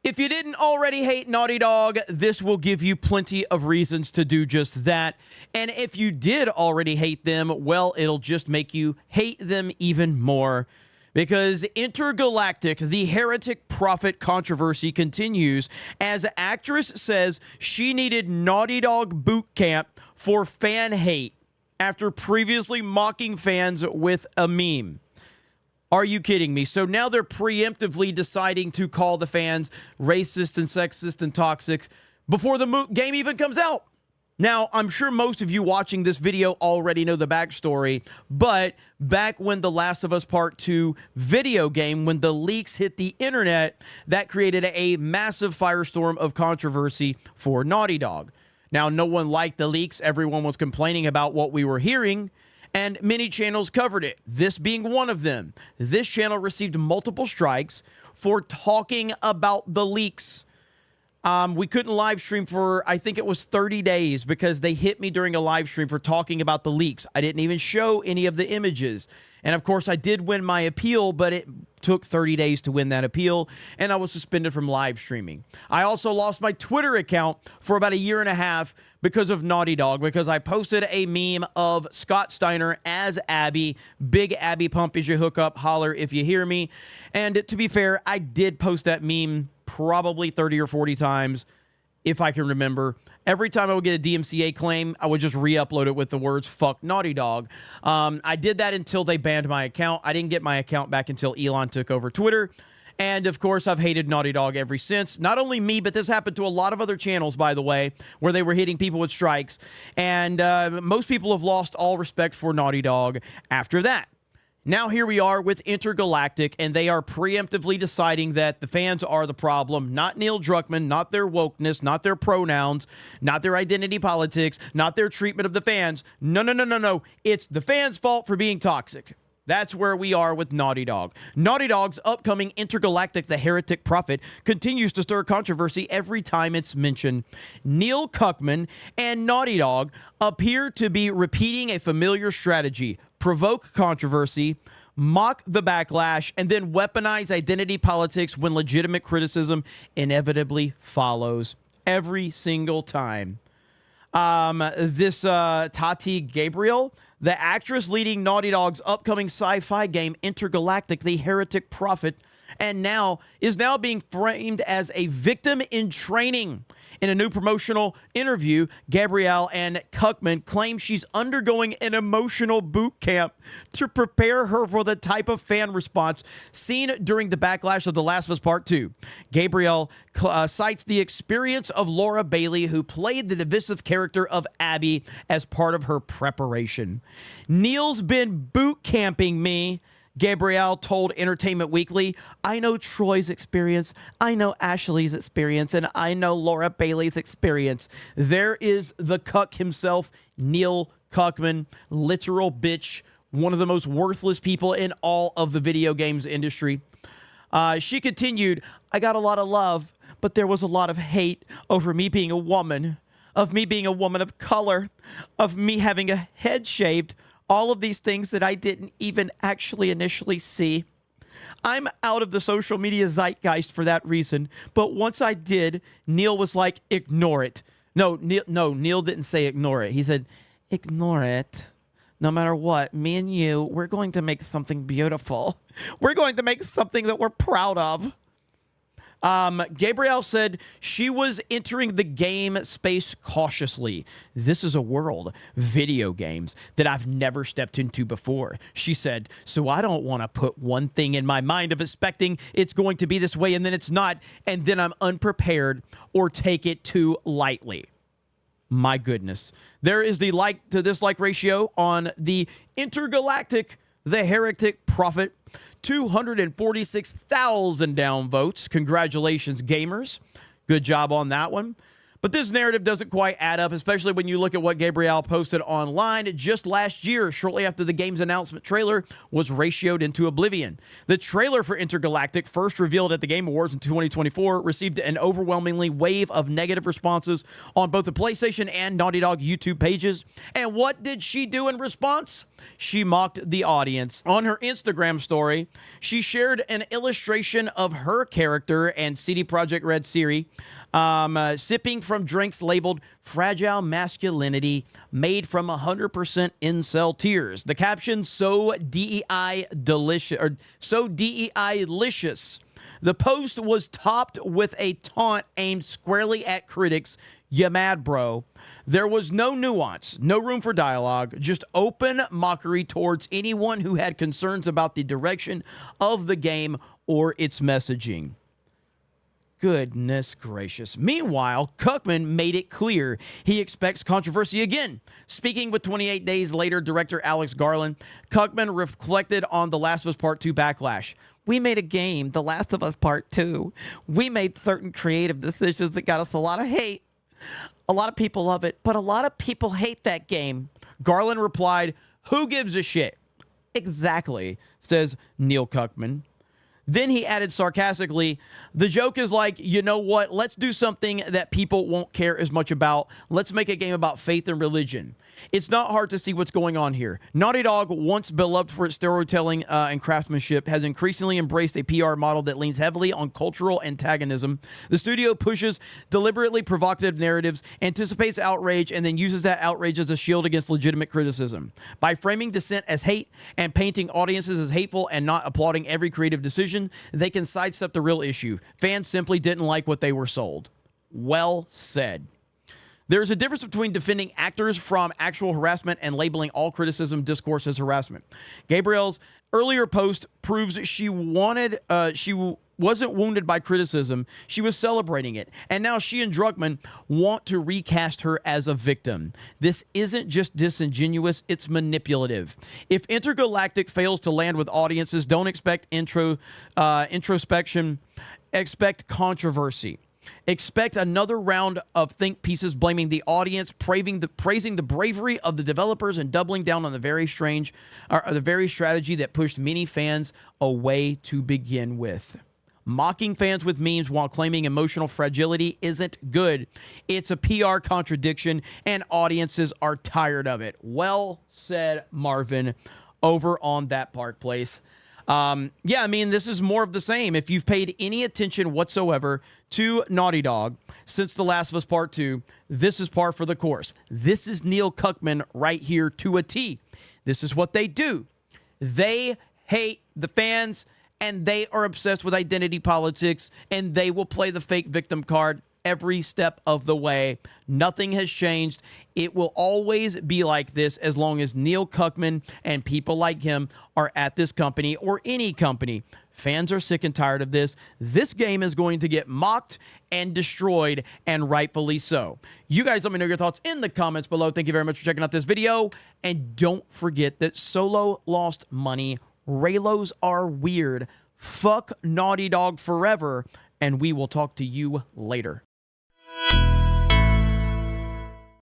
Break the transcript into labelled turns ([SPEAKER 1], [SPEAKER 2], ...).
[SPEAKER 1] If you didn't already hate Naughty Dog, this will give you plenty of reasons to do just that. And if you did already hate them, well, it'll just make you hate them even more. Because Intergalactic, the heretic prophet controversy continues as actress says she needed Naughty Dog boot camp for fan hate after previously mocking fans with a meme. Are you kidding me? So now they're preemptively deciding to call the fans racist and sexist and toxic before the game even comes out. Now, I'm sure most of you watching this video already know the backstory, but back when The Last of Us Part 2 video game, when the leaks hit the internet, that created a massive firestorm of controversy for Naughty Dog. Now, no one liked the leaks. Everyone was complaining about what we were hearing, and many channels covered it, this being one of them. This channel received multiple strikes for talking about the leaks. We couldn't live stream for, I think it was 30 days because they hit me during a live stream for talking about the leaks. I didn't even show any of the images. And of course, I did win my appeal, but it took 30 days to win that appeal, and I was suspended from live streaming. I also lost my Twitter account for about a year and a half because of Naughty Dog, because I posted a meme of Scott Steiner as Abby. Big Abby pump as you hook up, holler if you hear me. And to be fair, I did post that meme probably 30 or 40 times, if I can remember. Every time I would get a DMCA claim, I would just re-upload it with the words, fuck Naughty Dog. I did that until they banned my account. I didn't get my account back until Elon took over Twitter. And, of course, I've hated Naughty Dog ever since. Not only me, but this happened to a lot of other channels, by the way, where they were hitting people with strikes. And most people have lost all respect for Naughty Dog after that. Now here we are with Intergalactic, and they are preemptively deciding that the fans are the problem, not Neil Druckmann, not their wokeness, not their pronouns, not their identity politics, not their treatment of the fans. No, no, no, no, no. It's the fans' fault for being toxic. That's where we are with Naughty Dog. Naughty Dog's upcoming Intergalactic, the Heretic Prophet, continues to stir controversy every time it's mentioned. Neil Druckmann and Naughty Dog appear to be repeating a familiar strategy: provoke controversy, mock the backlash, and then weaponize identity politics when legitimate criticism inevitably follows. Every single time. Tati Gabriel, the actress leading Naughty Dog's upcoming sci-fi game Intergalactic, the Heretic Prophet, and is now being framed as a victim in training. In a new promotional interview, Gabrielle and Druckmann claim she's undergoing an emotional boot camp to prepare her for the type of fan response seen during the backlash of The Last of Us Part 2. Gabrielle cites the experience of Laura Bailey, who played the divisive character of Abby, as part of her preparation. Neil's been boot camping me, Gabrielle told Entertainment Weekly. I know Troy's experience, I know Ashley's experience, and I know Laura Bailey's experience. There is the cuck himself, Neil Druckmann, literal bitch, one of the most worthless people in all of the video games industry. She continued, I got a lot of love, but there was a lot of hate over me being a woman, of me being a woman of color, of me having a head shaved, all of these things that I didn't even actually initially see. I'm out of the social media zeitgeist for that reason, but once I did, Neil was like, ignore it. No, Neil didn't say ignore it. He said, ignore it. No matter what, me and you, we're going to make something beautiful. We're going to make something that we're proud of. Gabrielle said she was entering the game space cautiously. This is a world, video games, that I've never stepped into before. She said, so I don't want to put one thing in my mind of expecting it's going to be this way and then it's not, and then I'm unprepared or take it too lightly. My goodness. There is the like to dislike ratio on the Intergalactic, the Heretic Prophet. 246,000 downvotes. Congratulations, gamers. Good job on that one. But this narrative doesn't quite add up, especially when you look at what Gabrielle posted online just last year, shortly after the game's announcement trailer was ratioed into oblivion. The trailer for Intergalactic, first revealed at the Game Awards in 2024, received an overwhelmingly wave of negative responses on both the PlayStation and Naughty Dog YouTube pages. And what did she do in response? She mocked the audience. On her Instagram story, she shared an illustration of her character and CD Projekt Red Siri sipping from drinks labeled fragile masculinity made from 100% incel tears. The caption, so DEI delicious, or so DEI-licious. The post was topped with a taunt aimed squarely at critics. You mad, bro? There was no nuance, no room for dialogue, just open mockery towards anyone who had concerns about the direction of the game or its messaging. Goodness gracious. Meanwhile, Cuckman made it clear he expects controversy again. Speaking with 28 Days Later director Alex Garland, Cuckman reflected on The Last of Us Part 2 backlash. We made a game, The Last of Us Part 2. We made certain creative decisions that got us a lot of hate. A lot of people love it, but a lot of people hate that game. Garland replied, who gives a shit? Exactly, says Neil Cuckman. Then he added sarcastically, the joke is like, you know what? Let's do something that people won't care as much about. Let's make a game about faith and religion. It's not hard to see what's going on here. Naughty Dog, once beloved for its storytelling and craftsmanship, has increasingly embraced a PR model that leans heavily on cultural antagonism. The studio pushes deliberately provocative narratives, anticipates outrage, and then uses that outrage as a shield against legitimate criticism. By framing dissent as hate and painting audiences as hateful and not applauding every creative decision, they can sidestep the real issue. Fans simply didn't like what they were sold. Well said. There is a difference between defending actors from actual harassment and labeling all criticism discourse as harassment. Gabrielle's earlier post proves she wasn't wounded by criticism. She was celebrating it. And now she and Druckmann want to recast her as a victim. This isn't just disingenuous, it's manipulative. If Intergalactic fails to land with audiences, don't expect introspection, expect controversy. Expect another round of think pieces blaming the audience, praising the bravery of the developers, and doubling down on the very strategy that pushed many fans away to begin with. Mocking fans with memes while claiming emotional fragility isn't good. It's a PR contradiction, and audiences are tired of it. Well said, Marvin, over on That Park Place. Yeah, I mean, this is more of the same. If you've paid any attention whatsoever to Naughty Dog since The Last of Us Part 2, this is par for the course. This is Neil Cuckman right here to a T. This is what they do. They hate the fans, and they are obsessed with identity politics, and they will play the fake victim card every step of the way. Nothing has changed. It will always be like this as long as Neil Cuckman and people like him are at this company or any company. Fans are sick and tired of this. This game is going to get mocked and destroyed, and rightfully so. You guys let me know your thoughts in the comments below. Thank you very much for checking out this video. And don't forget that Solo lost money. Raylos are weird. Fuck Naughty Dog forever. And we will talk to you later.